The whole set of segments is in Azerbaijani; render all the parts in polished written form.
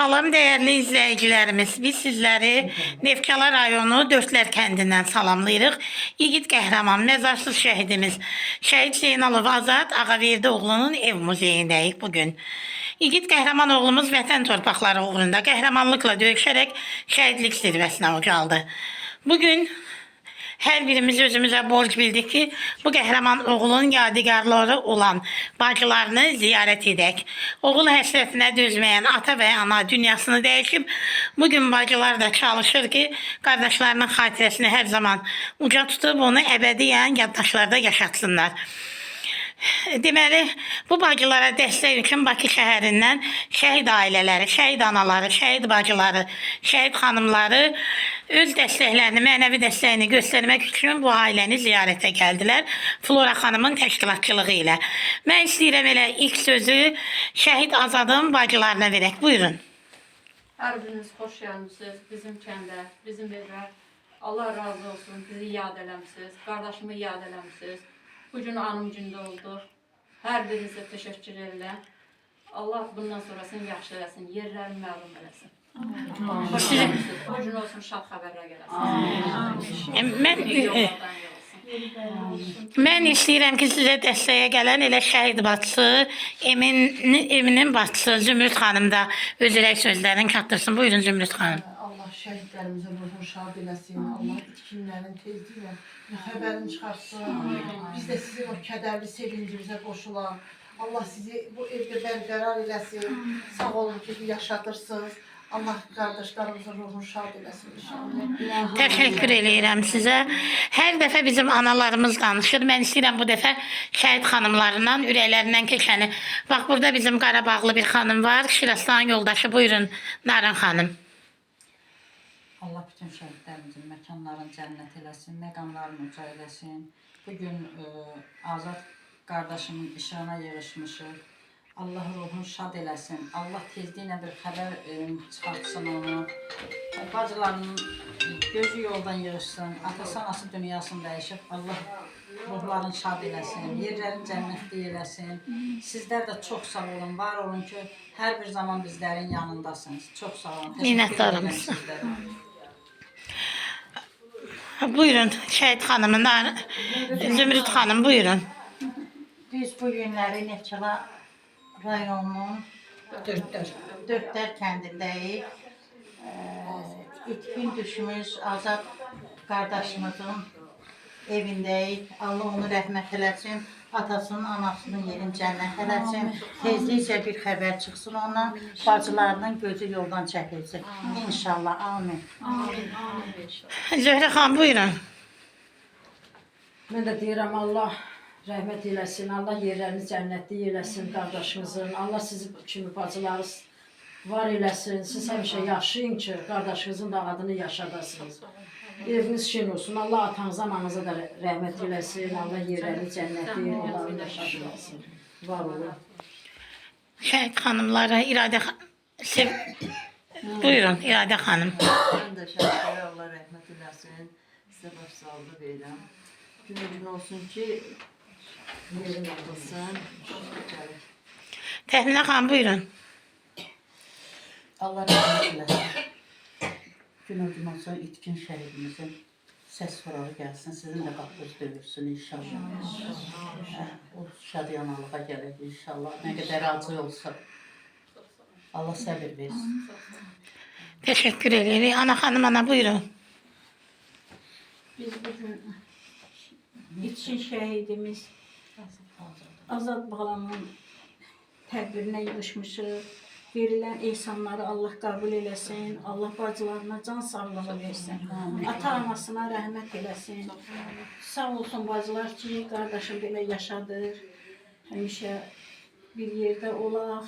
Salam değerli izleyicilerimiz. Biz sizleri Nefkala rayonu Dörtlər kəndindən salamlayırıq. Yiğit qəhrəman, məzarsız şəhidimiz Şəhid Zeynalov Azad Ağaverdi oğlunun ev muzeyindəyik bugün. Yiğit qəhrəman oğlumuz vətən torpaqları uğrunda qəhrəmanlıqla döyüşərək şəhidlik zirvəsinə ucaldı. Bugün her birimiz özümüze borc bildik ki bu qəhrəman oğlun yadigarları olan bacılarını ziyaret edək. Oğul həsrətinə dözməyən ata və ana dünyasını dəyişib. Bugün bacılar da çalışır ki qardaşlarının xatirəsini hər zaman uca tutub onu əbədiyyən yaddaşlarda yaşatsınlar. Deməli, bu bacılara dəstək üçün Bakı şəhərindən şəhid ailələri, şəhid anaları, şəhid bacıları, şəhid xanımları öz dəstəklərini, mənəvi dəstəyini göstərmək üçün bu ailəni ziyarətə gəldilər. Flora xanımın təşkilatçılığı ilə. Mən istəyirəm elə ilk sözü şəhid Azadın bacılarına verək. Buyurun. Hər biriniz xoş gəlmişsiniz bizim kəndə, bizim evə. Allah razı olsun, bizi yad eləmişsiniz, qardaşımı yad eləmişsiniz. Bugün anım gündə oldu. Hər birinizə təşəkkür edirəm. Allah bundan sonrasını yaxşı eləsin, yerlərini məlum eləsin. Bugün olsun, şad xəbərlər gələsin. Mən istəyirəm ki, sizə dəstəyə gələn elə şəhid bacısı, Eminin bacısı Zümrüt xanım da öz ürək sözlərini çatdırsın. Buyurun Zümrüt xanım. Allah şəhidlərimizə ruhunu şad eləsin. Allah itkinlərin tezliyə xəbərini çıxartsın. Biz də sizin o kədərli sevincimizə qoşulaq. Allah sizi bu evdə bərqərar eləsin. Sağ olun ki, yaşadırsınız. Allah qardaşlarımızın ruhunu şad eləsin inşallah. Təşəkkür edirəm sizə. Hər dəfə bizim analarımız danışır. Mən istəyirəm bu dəfə şəhid xanımlarından, ürəklərindən keçəni. Bax, burada bizim Qarabağlı bir xanım var. Şiraslan yoldaşı. Buyurun Narın xanım. Allah bütün şəhidlərimizin məkanlarını cənnət eləsin, məqamlarını uca eləsin. Bugün Azad qardaşımın işığına yığışmışıq. Allah ruhunu şad eləsin. Allah tezliklə bir xəbər çıxartsın onu. Bacılarının gözü yoldan yığışsın. Atası anası dünyasını dəyişib. Allah ruhlarını şad eləsin. Yerlərini cənnətli eləsin. Sizlər də çox sağ olun, var olun ki, hər bir zaman bizlərin yanındasınız. Çox sağ olun. Minnətdarım. Buyurun şəhid xanımın, Zümrüt xanım buyurun. Biz bu günləri Nefkala rayonunun Dörtlər kəndindəyik. İtkin düşmüş Azad qardaşımızın evindəyik. Allah onu rəhmət eləsin. Atasının, anasının yerini cənnət eləsin. Tezlikcə bir xəbər çıxsın ondan. Bacılarının gözü yoldan çəkilsin. İnşallah. Amin. Zöhrə xan buyurun. Mən də deyirəm, Allah rəhmət eləsin, Allah yerlərini cənnətli eləsin qardaşımızın. Allah sizin kimi bacıları var eləsin. Siz həmişə yaşayın ki, qardaşınızın da adını yaşadasınız. Eviniz şen olsun. Allah atanıza, ananıza da rəhmət eləsin. Allah yerlərini cənnətli, onları yaşadasın. Var olun. Şəhid xanımlara İradə buyurun İradə xanım. Ben de şəhidlərə Allah rəhmət eləsin. Sizə başsağlığı verirəm. Günün olsun ki, yerin olsun. Təhnə xan buyurun. Allah rəhmət eləsin. Gün olsun itkin şəhidimizin səs fırağı gəlsin. Sizin də qapınız döyülsün inşallah. O şadiyanalığa gəlir inşallah. Nə qədər acı olsa. Allah səbir versin. Təşəkkür edirik. Ana xanım, ana buyurun. Biz bugün itkin şəhidimiz Azad balamın təqdirinə yığışmışıq. Verilən ehsanları Allah qəbul eləsin. Allah bacılarına can sağlığı versin. Ata-anasına rəhmət eləsin. Sağ olsun bacılar ki, qardaşım belə yaşadır. Həmişə bir yerdə olaq.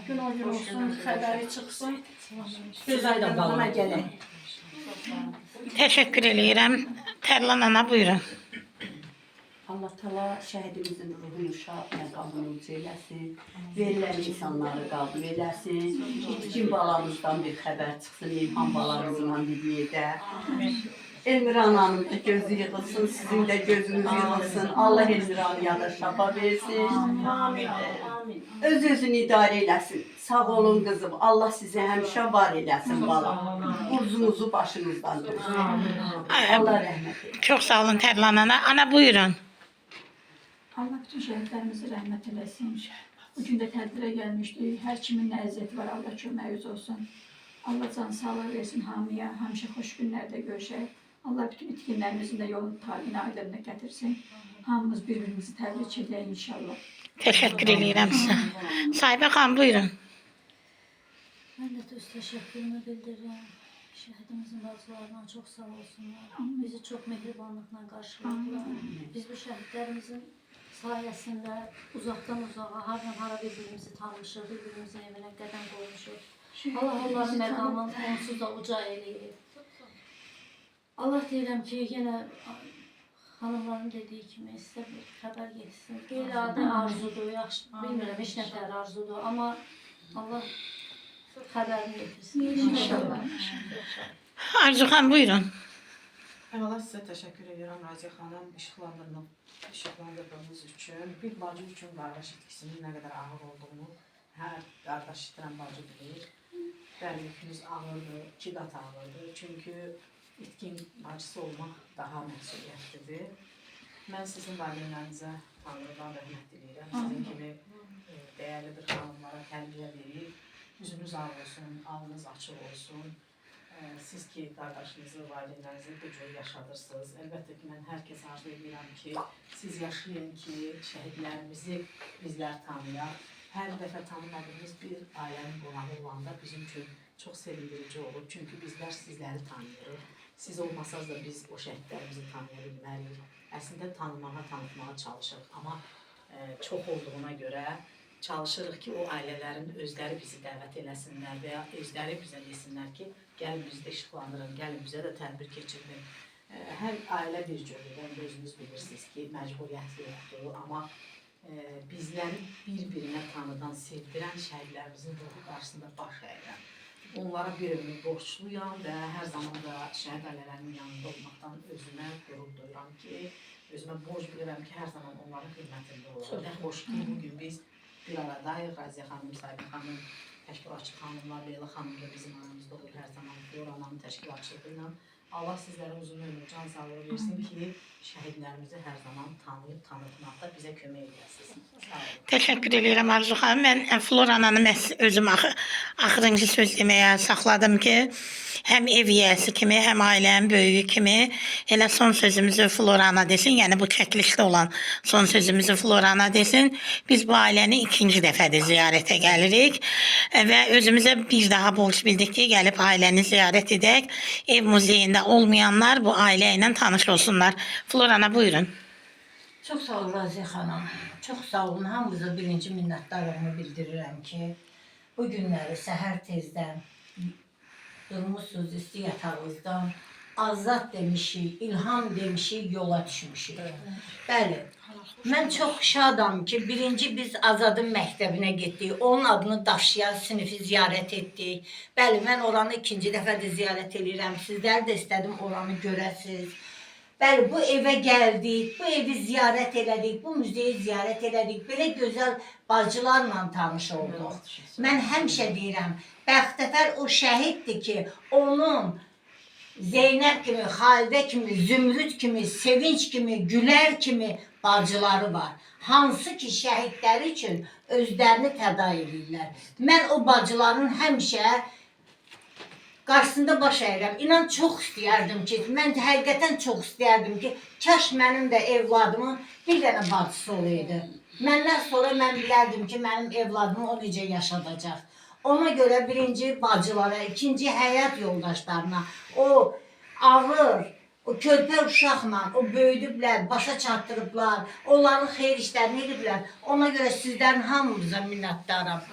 Gün o gün olsun, xəbəri çıxsın. Biz aydınlığına gələk. Təşəkkür edirəm. Tərlan ana buyurun. Allah Teala şəhidimizin ruhunu şad məqamını uca eləsin. Verilən insanları qəbul eləsin. İtkin balamızdan bir xəbər çıxsın, İlham balamızla birlikdə. Elmir ananın da gözü yığılsın, sizin də gözünüz yığılsın. Allah Elmir anaya da şafa versin. Öz-özünü idarə eləsin. Sağ olun qızım. Allah sizi həmişə var eləsin balam. Burcunuzu başınızdan dönsün. Allah rəhmət eylesin. Çok sağ olun Tərlan ana. Ana buyurun. Allah bütün şəhidlərimizi rəhmət eləsin. Bu gün də tədbirə gəlmişdik. Hər kimin nə əziyyəti var, Allah köməyiniz olsun. Allah can sağlığı versin hamiyə, həmişə xoş günlərdə görüşək. Allah bütün itkinlərimizin də yolunu taliyinə aydınlığa gətirsin. Hamımız bir-birimizi təbrik edək inşallah. Teşekkür ederim size. Sahibe Xan buyurun. Ben de öz teşekkürümü bildiririm. Şehidimizin bacılarına çok sağ olsunlar. Bizi çok mehribanlıkla karşıladılar. Biz bu şehitlerimizin sayesinde uzaktan uzağa, hardan hara birbirimizi tanımışıq, birbirimizin evine qədəm qoymuşuq. Allah onların məqamını onsuz da uca eləyir. Allah deyirəm ki, yenə hanımların dediği kimi sizə bir xəbər getsin. Qeyri-adi arzudur, yaxşı, bilmirəm, heç nətər arzudur, amma Allah xəbərini getirsin. İnşallah. Arzu Xan buyurun. Əvvəla sizə təşəkkür edirəm Raziyə xanım işıqlandırdığınız üçün. Bir bacı üçün qardaş itkisinin nə qədər ağır olduğunu hər qardaş itirən bacı bilir. Bəli, yükünüz ağırdır, 2 qat ağırdır. Çünki itkin bacısı olmaq daha məsuliyyətlidir. Mən sizin valideynlərinizə Tanrıdan rəhmət diləyirəm. Sizin kimi dəyərli bir xanımlara tərbiyə verir. Üzünüz ağ olsun, alnınız açıq olsun. Siz ki, qardaşınızı, valideynlərinizi bu cür yaşadırsınız. Əlbəttə ki, mən hər kəs arzu edirəm ki, siz yaşayın ki, şəhidlərimizi bizlər tanıyaq. Hər dəfə tanımadığımız bir ailənin qonağı olanda bizim üçün çox sevindirici olur. Çünki bizlər sizləri tanıyırıq. Siz olmasanız da biz o şəhidlərimizi tanıya bilməliyik. Əslində tanımağa, tanıtmağa çalışırıq. Amma çox olduğuna görə çalışırıq ki, o ailələrin özləri bizi dəvət eləsinlər və ya özləri bizə desinlər ki, gəlin bizi də işıqlandırın, gəlin bizə də tədbir keçirin. Hər ailə bir cürdür, özünüz bilirsiniz ki, məcburiyyətli yoxdur, amma bizləri bir-birinə tanıdan, sevdirən şəhidlərimizin ruhu qarşısında baş əyirəm. Onlara bir ömür borçluyam və hər zaman da şəhid ailələrinin yanında olmaqdan özümə qürur duyuram ki, özümə borc bilirəm ki, hər zaman onların xidmətində olalım. Nə xoş ki, bugün biz bir aradayıq, Raziyə xanım, Sahibi xanım, təşkilatçı xanımlar, Leyla xanım da bizim aramızda olur hər zaman Florananın təşkilatçılığı ilə. Allah sizlərə uzun ömür, can sağlığı versin ki, şəhidlərimizi hər zaman tanıyıb, tanıtmaqda bizə kömək edəsiniz. Sağ olun. Teşekkür ederim Arzu Xanım. Ben Florana'nı özüm axırıncı söz deməyə saxladım ki, hem ev yiyəsi kimi, hem ailənin böyüyü kimi elə son sözümüzü Florana desin. Yəni bu çəkilişdə olan son sözümüzü Florana desin. Biz bu ailəni ikinci dəfədir ziyarətə gəlirik və özümüzə bir daha borc bildik ki, gəlib ailəni ziyarət edək. Ev muzeyində olmayanlar bu ailə ilə tanış olsunlar. Florana buyurun. Çox sağ olun Raziyə xanım. Çox sağ olun. Hamınıza birinci minnətdarlığımı bildirirəm ki, bu günləri səhər tezdən durmuşsunuz isti yatağınızdan, azad demişik, ilham demişik, yola düşmüşük. Bəli, mən çox şadam ki, birinci biz Azadın məktəbinə getdik, onun adını daşıyan sinifi ziyarət etdik. Bəli, mən oranı ikinci dəfədir ziyarət edirəm, sizlər də istədim oranı görəsiniz. Bəli, bu evə gəldik, bu evi ziyarət elədik, bu müzeyi ziyarət elədik, belə gözəl bacılarla tanış olduq. Mən həmişə deyirəm, Bəxtəvər o şəhiddir ki, onun Zeynəb kimi, Xalidə kimi, Zümrüd kimi, Sevinç kimi, Gülər kimi bacıları var. Hansı ki şəhidləri üçün özlərini fəda edirlər. Mən o bacıların həmişə qarşısında baş əyirəm. İnan çox istəyərdim ki, mən həqiqətən çox istəyərdim ki, kaş mənim də evladımın bir dənə bacısı olaydı. Məndən sonra mən bilərdim ki, mənim evladımı o necə yaşadacaq. Ona görə birinci bacılara, ikinci həyat yoldaşlarına, o ağır, o körpə uşaqla, o böyüdüblər, başa çatdırıblar, onların xeyir işlərini ediblər. Ona görə sizlərin hamınıza minnətdaram.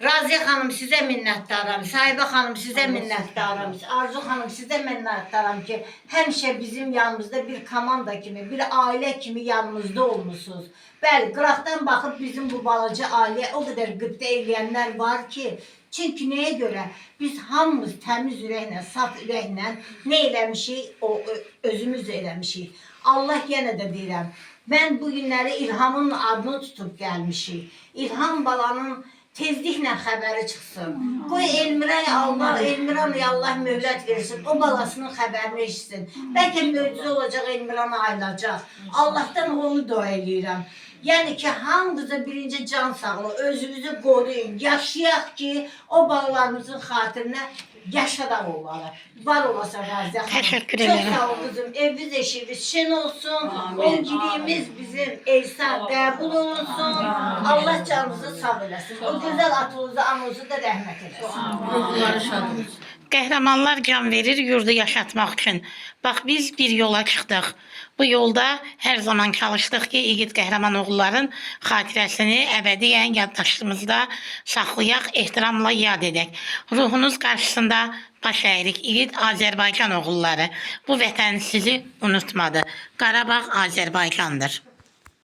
Raziyə xanım sizə minnətdaram, Sahibə xanım sizə minnətdaram, Arzu xanım sizə minnətdaram ki, həmişə bizim yanımızda bir komanda kimi, bir ailə kimi yanımızda olmuşsunuz. Bəli, qıraqdan baxıb bizim bu balaca ailə o qədər qıbdə eləyənlər var ki, çünki nəyə görə? Biz hamımız təmiz ürəklə, saf ürəklə nə eləmişik, o özümüz eləmişik. Allah yenə də deyirəm, mən bu günləri İlhamın adını tutub gəlmişik. İlham balanın tezliklə xəbəri çıxsın. Qoy Elmirəyə Allah möhlət versin. O balasının xəbərini eşitsin. Bəlkə möcüzə olacaq, Elmirəni ayılacaq. Allahdan onu dua eləyirəm. Yəni ki, hamımıza birinci can sağlığı, özünüzü qoruyun, yaşayaq ki, o balalarımızın xatirinə yaşadaq onları. Var olasa Raziyə xanım. Təşəkkür Çox ederim. sağ ol qızım. Eviniz eşiyiniz şen olsun. O gidiyimiz bizim Eysan qəbul olunsun. Allah canınızı sağ eləsin. O gözəl atınızı, anınızı da rəhmət eləsin. Ruhları şad olsun. Qəhrəmanlar can verir yurdu yaşatmaq üçün. Bax biz bir yola çıxdıq. Bu yolda hər zaman çalışdıq ki, igid qəhrəman oğulların xatirəsini əbədiyyən yaddaşımızda saxlayaq, ehtiramla yad edək. Ruhunuz qarşısında baş əyirik, igid Azərbaycan oğulları. Bu vətən sizi unutmadı. Qarabağ Azərbaycandır.